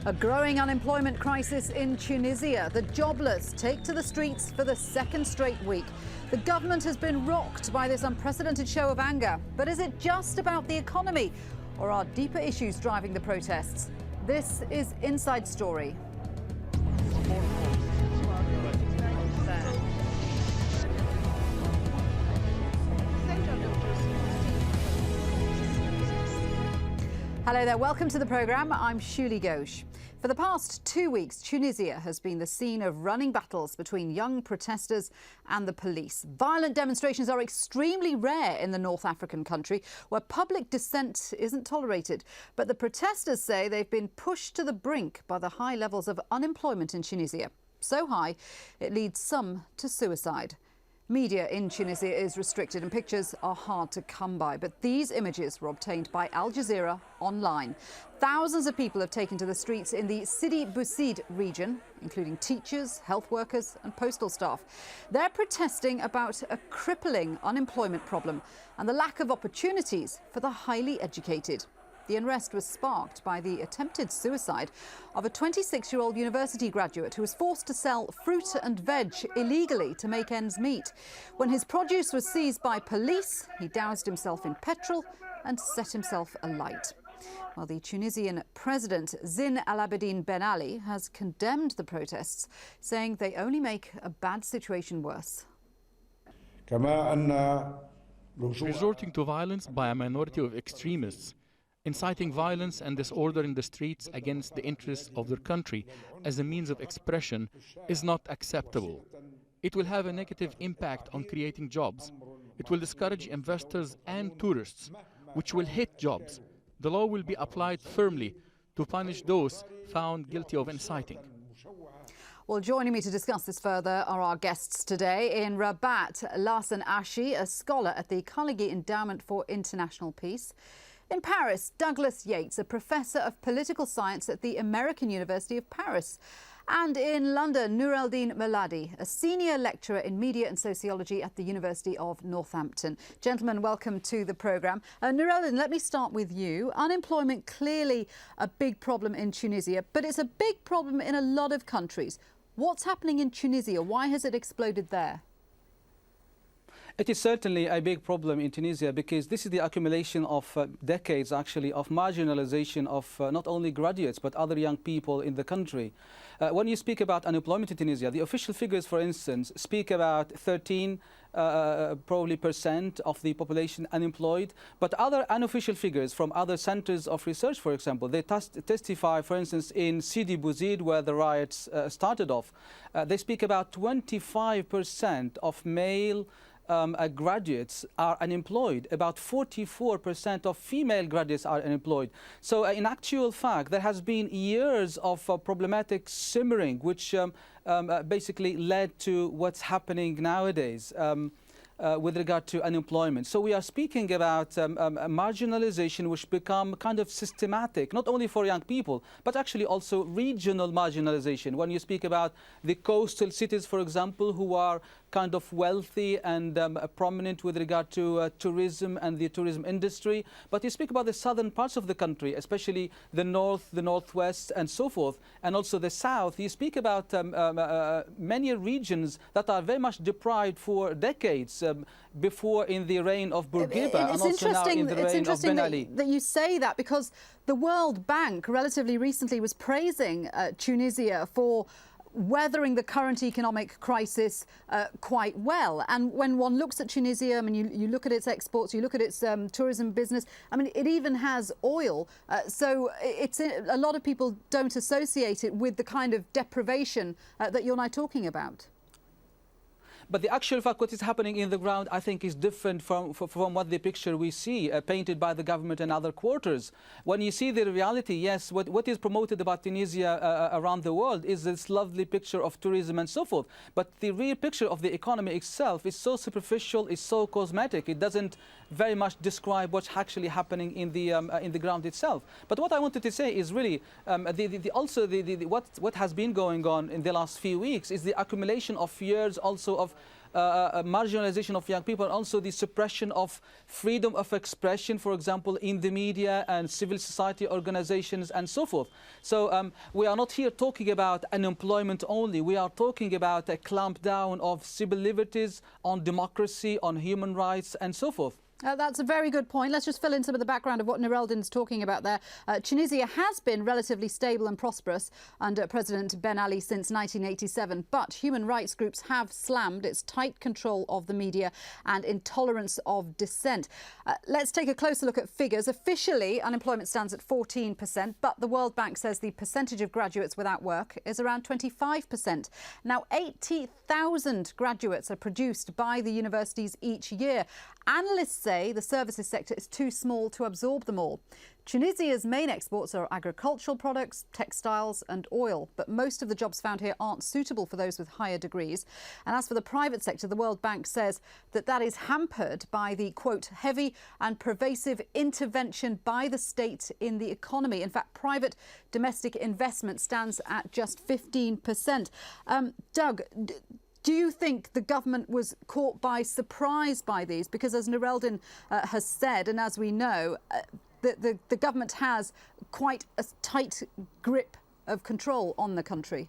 A growing unemployment crisis in Tunisia. The jobless take to the streets for the second straight week. The government has been rocked by this unprecedented show of anger. But is it just about the economy, or are deeper issues driving the protests? This is Inside Story. Hello there, welcome to the programme. I'm Shuli Ghosh. For the past 2 weeks, Tunisia has been the scene of running battles between young protesters and the police. Violent demonstrations are extremely rare in the North African country, where public dissent isn't tolerated. But the protesters say they've been pushed to the brink by the high levels of unemployment in Tunisia. So high, it leads some to suicide. Media in Tunisia is restricted and pictures are hard to come by. But these images were obtained by Al Jazeera online. Thousands of people have taken to the streets in the Sidi Bouzid region, including teachers, health workers and postal staff. They're protesting about a crippling unemployment problem and the lack of opportunities for the highly educated. The unrest was sparked by the attempted suicide of a 26-year-old university graduate who was forced to sell fruit and veg illegally to make ends meet. When his produce was seized by police, he doused himself in petrol and set himself alight. Well, the Tunisian president, el-Abidine Ben Ali, has condemned the protests, saying they only make a bad situation worse. Resorting to violence by a minority of extremists, inciting violence and disorder in the streets against the interests of their country as a means of expression is not acceptable. It will have a negative impact on creating jobs. It will discourage investors and tourists, which will hit jobs. The law will be applied firmly to punish those found guilty of inciting. Well, joining me to discuss this further are our guests today. In Rabat, Larsen Ashi, a scholar at the Carnegie Endowment for International Peace. In Paris, Douglas Yates, a professor of political science at the American University of Paris. And in London, Nur el-Din Meladi, a senior lecturer in media and sociology at the University of Northampton. Gentlemen, welcome to the programme. Nur el-Din, let me start with you. Unemployment, clearly a big problem in Tunisia, but it's a big problem in a lot of countries. What's happening in Tunisia? Why has it exploded there? It is certainly a big problem in Tunisia because this is the accumulation of decades, actually, of marginalization of not only graduates but other young people in the country. When you speak about unemployment in Tunisia, the official figures, for instance, speak about 13% of the population unemployed, but other unofficial figures from other centers of research, for example, they testify, for instance, in Sidi Bouzid, where the riots started off, they speak about 25% of male graduates are unemployed. About 44% of female graduates are unemployed. So in actual fact, there has been years of problematic simmering, which basically led to what's happening nowadays with regard to unemployment. So we are speaking about marginalization which become kind of systematic, not only for young people, but actually also regional marginalization. When you speak about the coastal cities, for example, who are kind of wealthy and prominent with regard to tourism and the tourism industry. But you speak about the southern parts of the country, especially the north, the northwest, and so forth, and also the south. You speak about many regions that are very much deprived for decades before in the reign of Bourguiba and also now in the reign of Ben Ali. That you say that because the World Bank relatively recently was praising Tunisia for weathering the current economic crisis quite well. And when one looks at Tunisia, I mean, you look at its exports, you look at its tourism business, I mean, it even has oil. So it's a lot of people don't associate it with the kind of deprivation that you're now talking about. But the actual fact, what is happening in the ground, I think, is different from what the picture we see painted by the government and other quarters. When you see the reality, yes, what is promoted about Tunisia around the world is this lovely picture of tourism and so forth. But the real picture of the economy itself is so superficial, is so cosmetic. It doesn't very much describe what's actually happening in the ground itself. But what I wanted to say is really what has been going on in the last few weeks is the accumulation of years also of marginalization of young people, and also the suppression of freedom of expression, for example, in the media and civil society organizations and so forth. So we are not here talking about unemployment only. We are talking about a clamp down of civil liberties, on democracy, on human rights and so forth. That's a very good point. Let's just fill in some of the background of what Noureldin's talking about there. Tunisia has been relatively stable and prosperous under President Ben Ali since 1987, but human rights groups have slammed its tight control of the media and intolerance of dissent. Let's take a closer look at figures. Officially, unemployment stands at 14%, but the World Bank says the percentage of graduates without work is around 25%. Now, 80,000 graduates are produced by the universities each year. Analysts say the services sector is too small to absorb them all. Tunisia's main exports are agricultural products, textiles and oil, but most of the jobs found here aren't suitable for those with higher degrees. And as for the private sector, the World Bank says that is hampered by the, quote, heavy and pervasive intervention by the state in the economy. In fact, private domestic investment stands at just 15%. Doug, do you think the government was caught by surprise by these? Because as Noureldin has said, and as we know, the government has quite a tight grip of control on the country.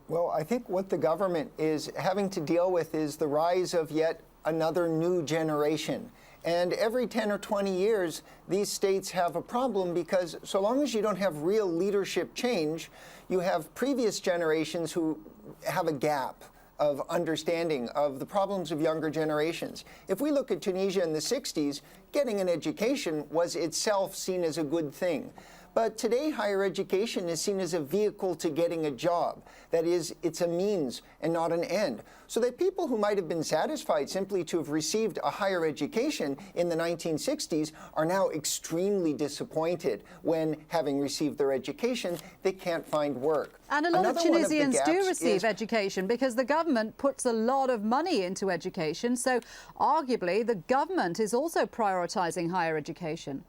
Well, I think what the government is having to deal with is the rise of yet another new generation. And every 10 or 20 years, these states have a problem because so long as you don't have real leadership change, you have previous generations who have a gap of understanding of the problems of younger generations. If we look at Tunisia in the 60s, getting an education was itself seen as a good thing. But today, higher education is seen as a vehicle to getting a job. That is, it's a means and not an end. So that people who might have been satisfied simply to have received a higher education in the 1960s are now extremely disappointed when, having received their education, they can't find work. And a lot of Tunisians do receive education because the government puts a lot of money into education. So arguably, the government is also prioritising higher education.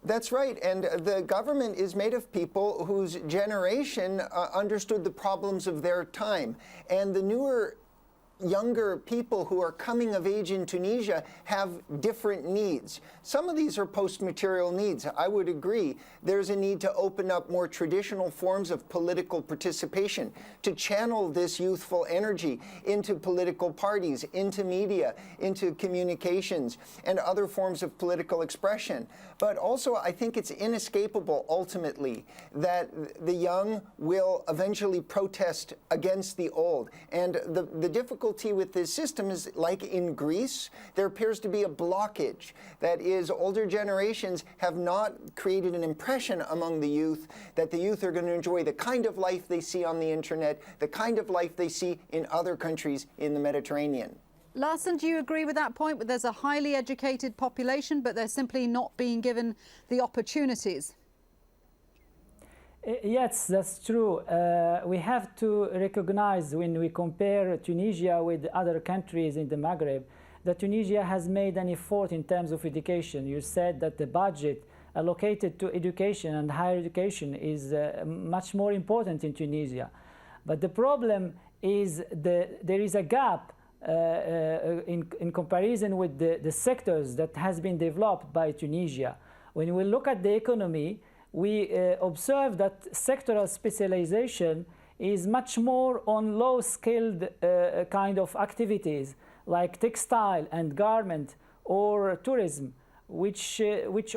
That's right. And the government is made of people whose generation understood the problems of their time. And the newer, younger people who are coming of age in Tunisia have different needs. Some of these are post-material needs. I would agree. There's a need to open up more traditional forms of political participation, to channel this youthful energy into political parties, into media, into communications, and other forms of political expression. But also, I think it's inescapable, ultimately, that the young will eventually protest against the old. And the difficulty with this system is, like in Greece, there appears to be a blockage. That is, older generations have not created an impression among the youth that the youth are going to enjoy the kind of life they see on the internet, the kind of life they see in other countries in the Mediterranean. Larson, do you agree with that point? There's a highly educated population, but they're simply not being given the opportunities. Yes, that's true. We have to recognize when we compare Tunisia with other countries in the Maghreb that Tunisia has made an effort in terms of education. You said that the budget allocated to education and higher education is much more important in Tunisia. But the problem is there is a gap in comparison with the sectors that has been developed by Tunisia. When we look at the economy, we observe that sectoral specialization is much more on low-skilled kind of activities like textile and garment or tourism, which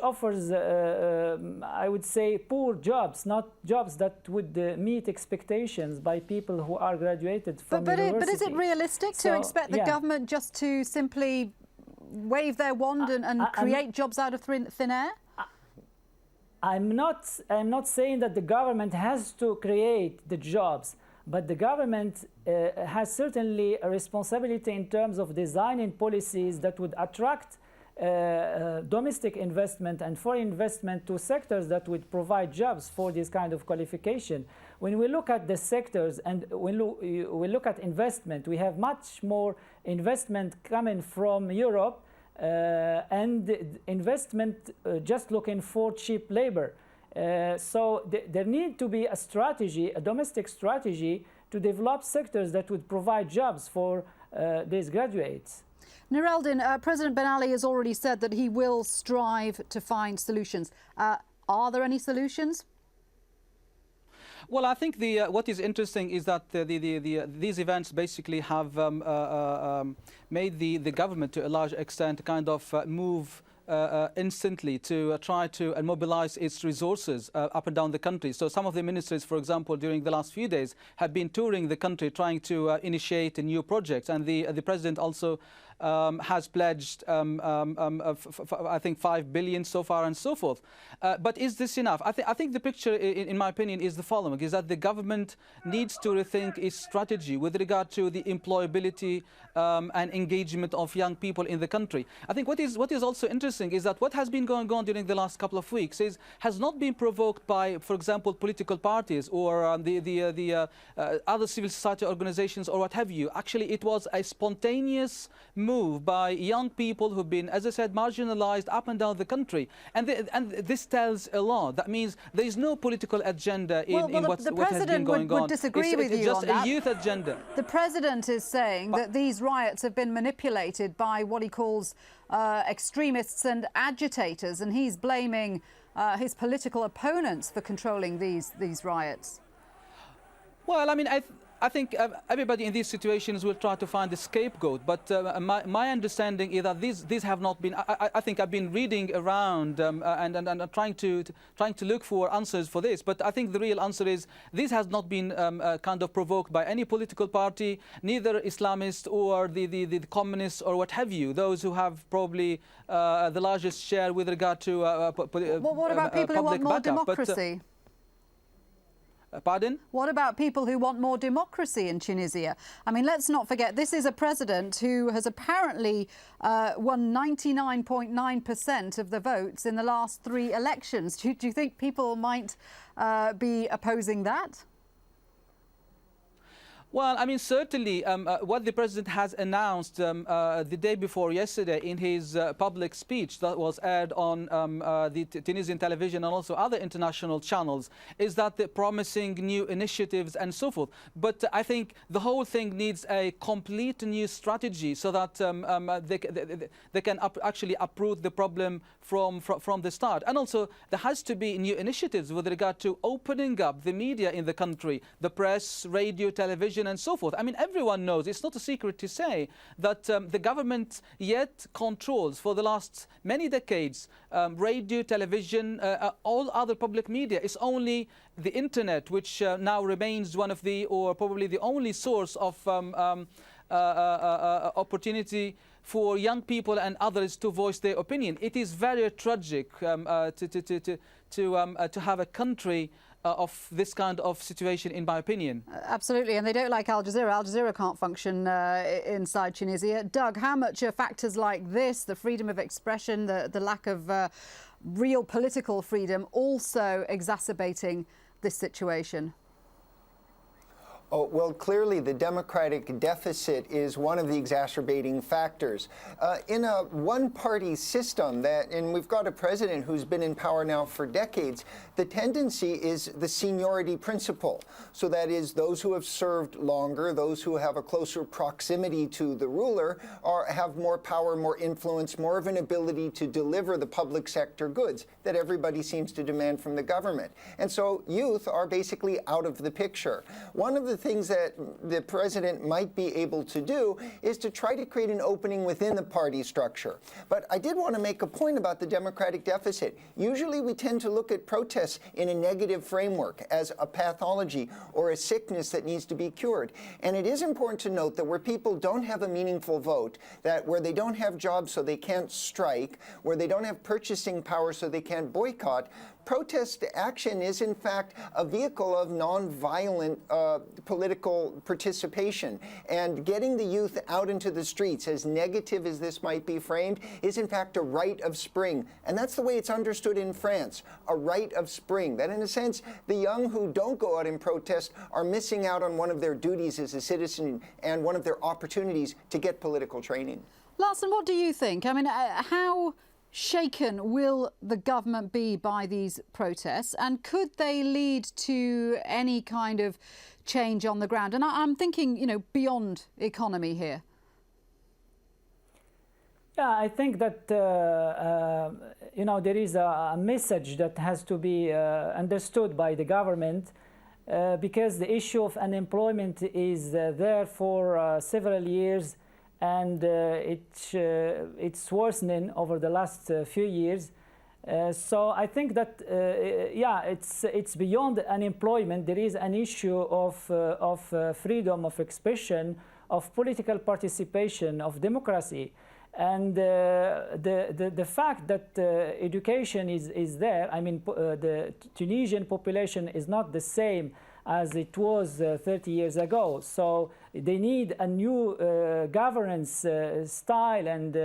offers, I would say, poor jobs, not jobs that would meet expectations by people who are graduated from university. But is it realistic to expect the government just to simply wave their wand and create jobs out of thin air? I'm not saying that the government has to create the jobs, but the government has certainly a responsibility in terms of designing policies that would attract domestic investment and foreign investment to sectors that would provide jobs for this kind of qualification. When we look at the sectors and when we look at investment, we have much more investment coming from Europe and investment just looking for cheap labor. So there needs to be a strategy, a domestic strategy, to develop sectors that would provide jobs for these graduates. Nur el-Din, President Ben Ali has already said that he will strive to find solutions. Are there any solutions? Well, I think what is interesting is that these events basically have made the government, to a large extent, kind of move instantly to try to mobilize its resources up and down the country. So some of the ministers, for example, during the last few days, have been touring the country trying to initiate new projects. And the president also has pledged, I think, 5 billion so far and so forth. But is this enough? I think the picture, in my opinion, is the following, is that the government needs to rethink its strategy with regard to the employability and engagement of young people in the country. I think what is also interesting is that what has been going on during the last couple of weeks has not been provoked by, for example, political parties or the other civil society organizations or what have you. Actually, it was a spontaneous move by young people who've been, as I said, marginalized up and down the country. And this tells a lot. That means there is no political agenda in what has been going on. The president would disagree with you on that. It's just a youth agenda. The president is saying that these riots have been manipulated by what he calls extremists and agitators, and he's blaming his political opponents for controlling these riots. Well, I mean, I think everybody in these situations will try to find a scapegoat, but my understanding is that these have not been. I think I've been reading around and trying to look for answers for this, but I think the real answer is this has not been kind of provoked by any political party, neither Islamist or the communists or what have you. Those who have probably the largest share with regard to what about people who want more democracy? Pardon? What about people who want more democracy in Tunisia? I mean, let's not forget, this is a president who has apparently won 99.9% of the votes in the last 3 elections. Do you think people might be opposing that? Well, I mean, certainly what the president has announced the day before yesterday in his public speech that was aired on the Tunisian television and also other international channels is that they're promising new initiatives and so forth. But I think the whole thing needs a complete new strategy so that they can actually uproot the problem from the start. And also there has to be new initiatives with regard to opening up the media in the country, the press, radio, television, and so forth. I mean, everyone knows, it's not a secret to say that the government yet controls for the last many decades radio, television, all other public media. It's only the internet which now remains one of the, or probably the only source of opportunity for young people and others to voice their opinion. It is very tragic to have a country of this kind of situation, in my opinion. Absolutely, and they don't like Al Jazeera. Al Jazeera can't function inside Tunisia. Doug, how much are factors like this, the freedom of expression, the lack of real political freedom, also exacerbating this situation? Oh, well, clearly the democratic deficit is one of the exacerbating factors. In a one-party system, and we've got a president who's been in power now for decades, the tendency is the seniority principle. So that is, those who have served longer, those who have a closer proximity to the ruler, have more power, more influence, more of an ability to deliver the public sector goods that everybody seems to demand from the government. And so youth are basically out of the picture. One of the things that the president might be able to do is to try to create an opening within the party structure. But I did want to make a point about the democratic deficit. Usually we tend to look at protests in a negative framework as a pathology or a sickness that needs to be cured. And it is important to note that where people don't have a meaningful vote, that where they don't have jobs so they can't strike, where they don't have purchasing power so they can't boycott, protest action is, in fact, a vehicle of nonviolent political participation. And getting the youth out into the streets, as negative as this might be framed, is, in fact, a rite of spring. And that's the way it's understood in France, a rite of spring. That, in a sense, the young who don't go out and protest are missing out on one of their duties as a citizen and one of their opportunities to get political training. Larson, what do you think? I mean, how shaken will the government be by these protests, and could they lead to any kind of change on the ground? And I'm thinking, you know, beyond economy here. Yeah, I think that you know, there is a message that has to be understood by the government, because the issue of unemployment is there for several years, and it's worsening over the last few years. So I think that yeah, it's beyond unemployment. There is an issue of freedom of expression, of political participation, of democracy. And the fact that education is there, I mean, the Tunisian population is not the same as it was 30 years ago. So they need a new governance style and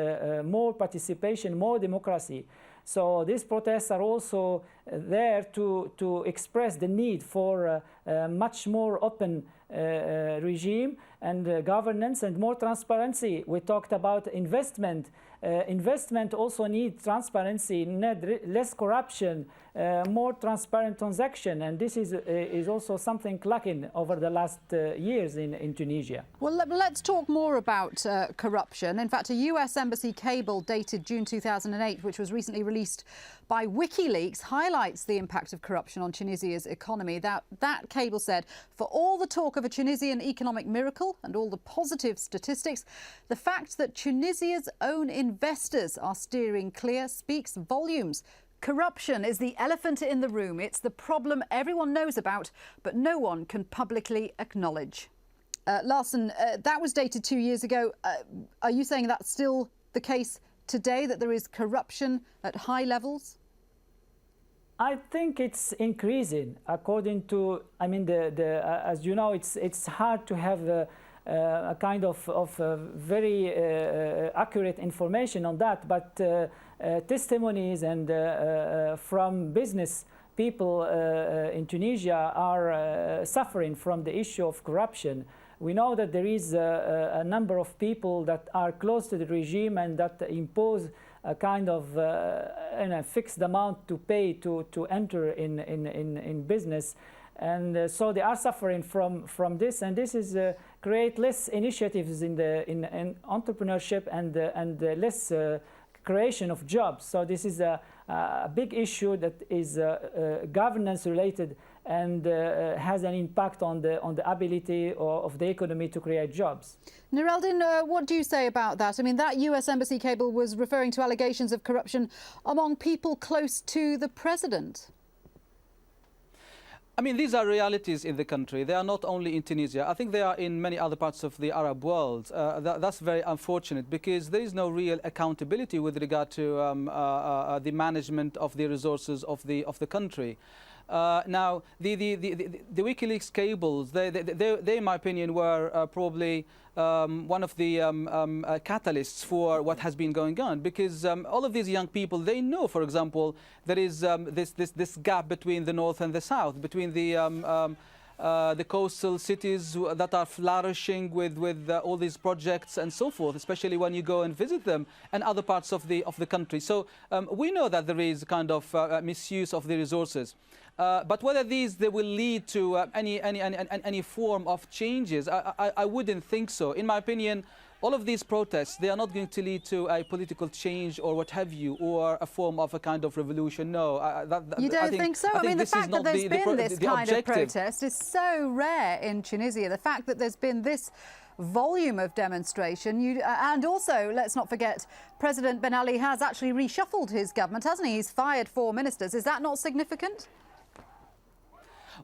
more participation, more democracy. So these protests are also there to express the need for a much more open regime and governance and more transparency. We talked about investment. Investment also needs transparency, less corruption, more transparent transaction, and this is also something lacking over the last years in Tunisia. Well, let's talk more about corruption. In fact, a US embassy cable dated June 2008, which was recently released by WikiLeaks, highlights the impact of corruption on Tunisia's economy. That cable said, for all the talk of a Tunisian economic miracle and all the positive statistics, the fact that Tunisia's own investors are steering clear speaks volumes. Corruption is the elephant in the room. It's the problem everyone knows about, but no one can publicly acknowledge. Larson, that was dated 2 years ago. Are you saying that's still the case today, that there is corruption at high levels? I think it's increasing. According to, I mean, as you know, it's hard to have a kind of very accurate information on that, but testimonies and from business people in Tunisia are suffering from the issue of corruption. We know that there is a number of people that are close to the regime and that impose a kind of a fixed amount to pay to enter in business. And so they are suffering from this, and this is create less initiatives in entrepreneurship and less creation of jobs. So this is a big issue that is governance related and has an impact on the ability of the economy to create jobs. Nureldin, what do you say about that? I mean, that US embassy cable was referring to allegations of corruption among people close to the president. I mean, these are realities in the country. They are not only in Tunisia. I think they are in many other parts of the Arab world. That's very unfortunate, because there is no real accountability with regard to the management of the resources of the country. Now, the WikiLeaks cables, they, in my opinion, were probably one of the catalysts for what has been going on, because all of these young people, they know, for example, there is this gap between the north and the south, between the coastal cities that are flourishing with all these projects and so forth, especially when you go and visit them, and other parts of the country. So we know that there is kind of misuse of the resources. But whether they will lead to any form of changes, I wouldn't think so. In my opinion, all of these protests, they are not going to lead to a political change or what have you, or a form of a kind of revolution. No. You don't think so? I mean, the fact that there's been this kind of protest is so rare in Tunisia. The fact that there's been this volume of demonstration, and also, let's not forget, President Ben Ali has actually reshuffled his government, hasn't he? He's fired 4 ministers. Is that not significant?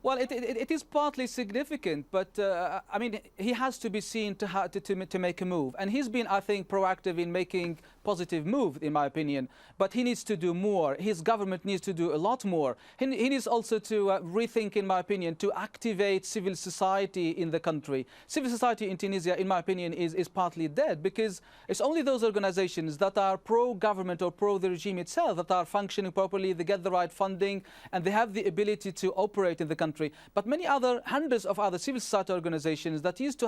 Well, it is partly significant, but I mean, he has to be seen to make a move, and he's been, I think, proactive in making positive move, in my opinion. But he needs to do more. His government needs to do a lot more. He needs also to rethink, in my opinion, to activate civil society in the country. Civil society in Tunisia, in my opinion, is partly dead, because it's only those organizations that are pro-government or pro the regime itself that are functioning properly. They get the right funding, and they have the ability to operate in the country, but many other, hundreds of other civil society organizations that used to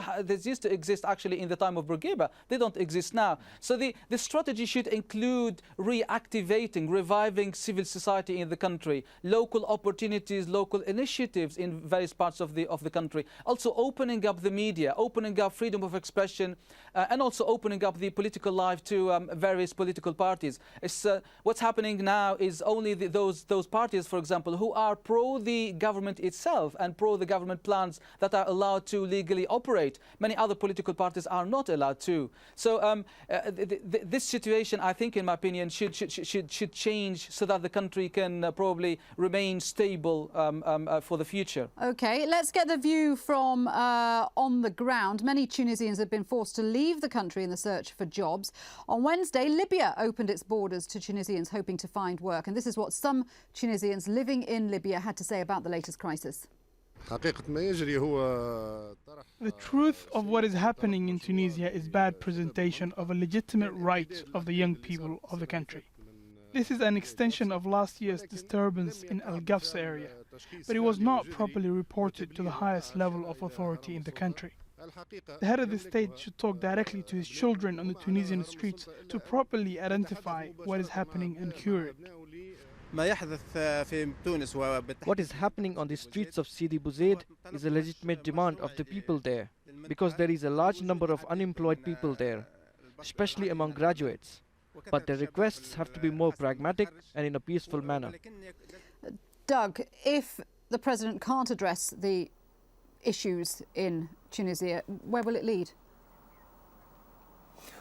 exist actually in the time of Bourguiba, they don't exist now. So the strategy should include reactivating, reviving civil society in the country, local opportunities, local initiatives in various parts of the country, also opening up the media, opening up freedom of expression, and also opening up the political life to various political parties. What's happening now is only those parties, for example, who are pro the government itself and pro the government plans that are allowed to legally operate. Many other political parties are not allowed to. So this situation, I think, in my opinion, should change so that the country can probably remain stable for the future. OK, let's get the view from on the ground. Many Tunisians have been forced to leave the country in the search for jobs. On Wednesday, Libya opened its borders to Tunisians hoping to find work. And this is what some Tunisians living in Libya had to say about the latest crisis. The truth of what is happening in Tunisia is bad presentation of a legitimate right of the young people of the country. This is an extension of last year's disturbance in Al-Gafsa area, but it was not properly reported to the highest level of authority in the country. The head of the state should talk directly to his children on the Tunisian streets to properly identify what is happening and cure it. What is happening on the streets of Sidi Bouzid is a legitimate demand of the people there, because there is a large number of unemployed people there, especially among graduates. But their requests have to be more pragmatic and in a peaceful manner. Doug, if the president can't address the issues in Tunisia, where will it lead?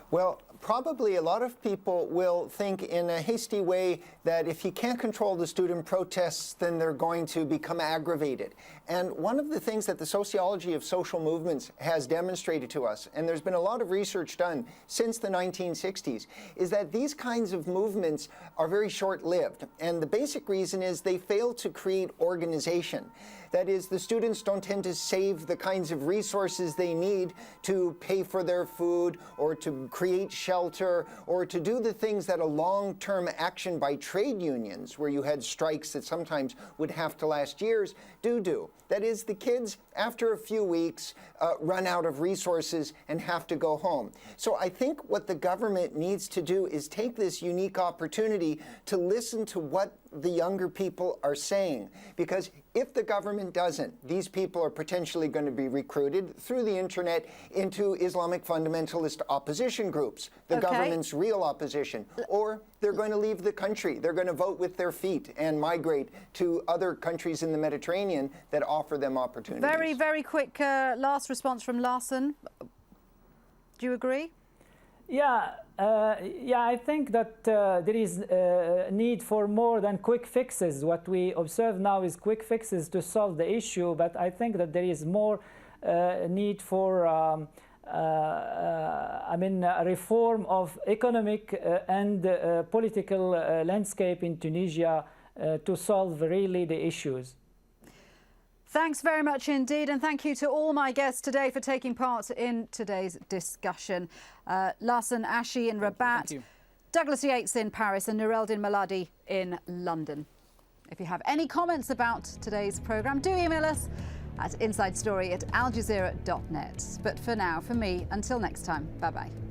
Well, probably a lot of people will think in a hasty way that if he can't control the student protests, then they're going to become aggravated. And one of the things that the sociology of social movements has demonstrated to us, and there's been a lot of research done since the 1960s, is that these kinds of movements are very short-lived. And the basic reason is they fail to create organization. That is, the students don't tend to save the kinds of resources they need to pay for their food or to create shelter or to do the things that a long-term action by trade unions, where you had strikes that sometimes would have to last years, do. That is, the kids, after a few weeks, run out of resources and have to go home. So I think what the government needs to do is take this unique opportunity to listen to what the younger people are saying. Because if the government doesn't, these people are potentially going to be recruited through the internet into Islamic fundamentalist opposition groups, the government's real opposition. Or they're going to leave the country. They're going to vote with their feet and migrate to other countries in the Mediterranean that offer them opportunities. Very, very quick last response from Larson. Do you agree? Yeah, I think that there is a need for more than quick fixes. What we observe now is quick fixes to solve the issue, but I think that there is more need for a reform of economic and political landscape in Tunisia to solve really the issues. Thanks very much indeed, and thank you to all my guests today for taking part in today's discussion. Larson Ashi in Rabat, Douglas Yates in Paris, and Nureldin Maladi in London. If you have any comments about today's programme, do email us at insidestory@aljazeera.net. But for now, for me, until next time, bye-bye.